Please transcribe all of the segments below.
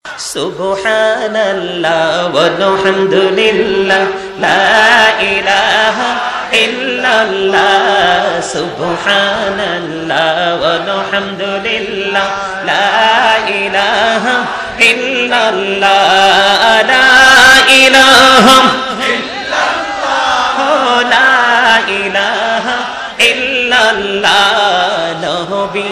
সুবহানাল্লাহ ওয়ালহামদুলিল্লাহ লা ইলাহা ইল্লাল্লাহ সুবহানাল্লাহ ওয়ালহামদুলিল্লাহ লা ইলাহা ইল্লাল্লাহ লা ইলাহা ইল্লাল্লাহ লা ইলাহা ইল্লাল্লাহ নবী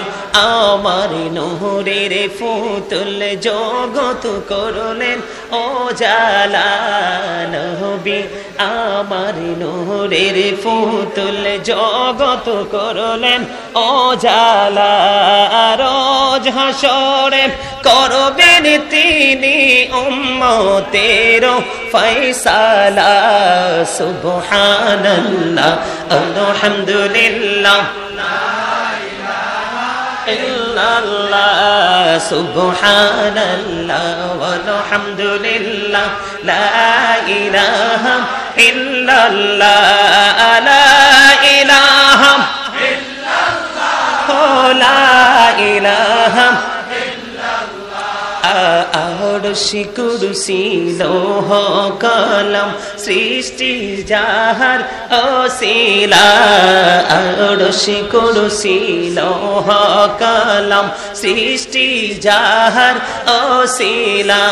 আমার নূরের ফুতুল জগত করলেন ও জালা নবী আমার নূরের ফুতুল জগত করলেন ও জালা রোজ হাসরে করবেন তিনি উম্মতের ফয়সালা সুবহানাল্লাহ আলহামদুলিল্লাহ ইল্লাল্লাহ সুবহানাল্লাহ ওয়ালহামদুলিল্লাহ লা ইলাহা ইল্লাল্লাহ লা ইলাহা ইল্লাল্লাহ লা ইলাহা আরশি কুরসি লৌহ কলম সৃষ্টি যাহার ওসিলা আরশি কুরসি লৌহ কলম সৃষ্টি যাহার ওসিলা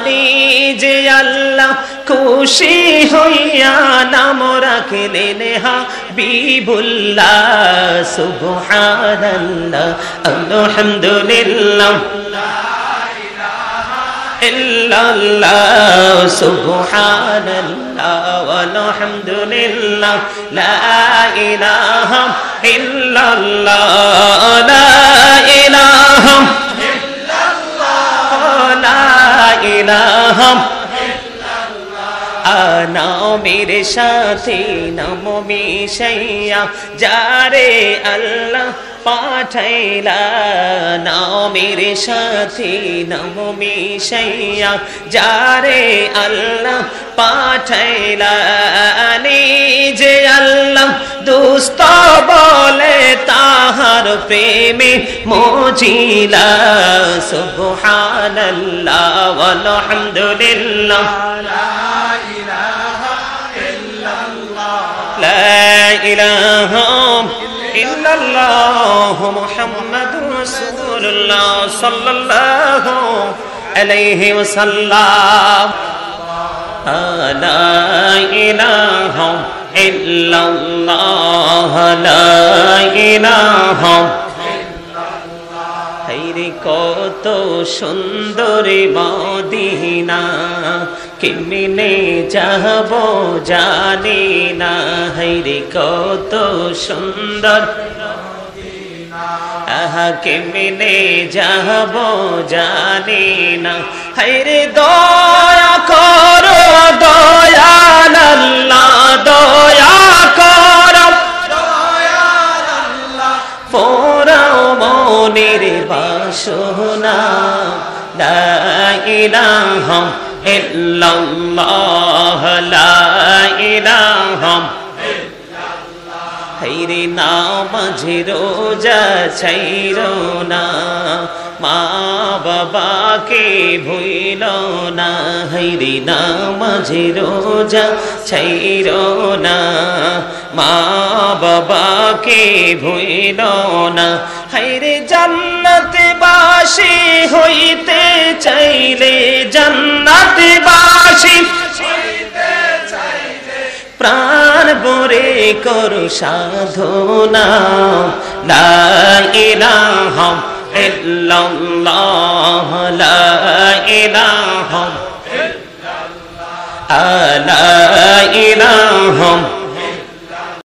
নিজে আল্লাহ খুশি হইয়া নাম রাখলেন হাবিবুল্লাহ সুবহানাল্লাহ আলহামদুলিল্লাহ ইল্লাল্লাহ সুবহানাল্লাহ ওয়ালহামদুলিল্লাহ লা ইলাহা ইল্লাল্লাহ লা ইলাহা ইল্লাল্লাহ লা ইলাহা নামের সাথে নাম মিশাইয়া যারে আল্লাহ পাঠাইলা নামের সাথে নাম মিশাইয়া যারে আল্লাহ পাঠাইলা নিজে আল্লাহ দুস্ত বলে তাহার প্রেমে মজিলা সুবহানাল্লাহ ওয়ালহামদুলিল্লাহ লা ইলাহা ইল্লাল্লাহ মুহাম্মাদুর রাসূলুল্লাহ সাল্লাল্লাহু আলাইহি ওয়াসাল্লাম লা ইলাহা ইল্লাল্লাহ লা ইলাহা হায়রে কত সুন্দর মদিনা কেমনে যাব জানি না হায়রে কত সুন্দর মদিনা আহা কেমনে যাব জানি না হায়রে দয়া করো দয়াল আল্লাহ দয়া করো দয়াল আল্লাহ পোরাও মনের বাসনা লা ইলাহা ইল্লাল্লাহ লা ইলাহা ইল্লাল্লাহ হায়রে নামাজ রোজা ছাইরো না মা বাবাকে ভুইলো না হায়রে নামাজ রোজা ছাইরো না মা বাবাকে ভুইলো না হায়রে জান্নাতবাসী হইতে চাইলে জান্নাতবাসী হইতে চাইলে প্রাণ ভরে করো সাধনা লা ইলাহা ইল্লাল্লাহ লা ইলাহা ইল্লাল্লাহ লা ইলাহা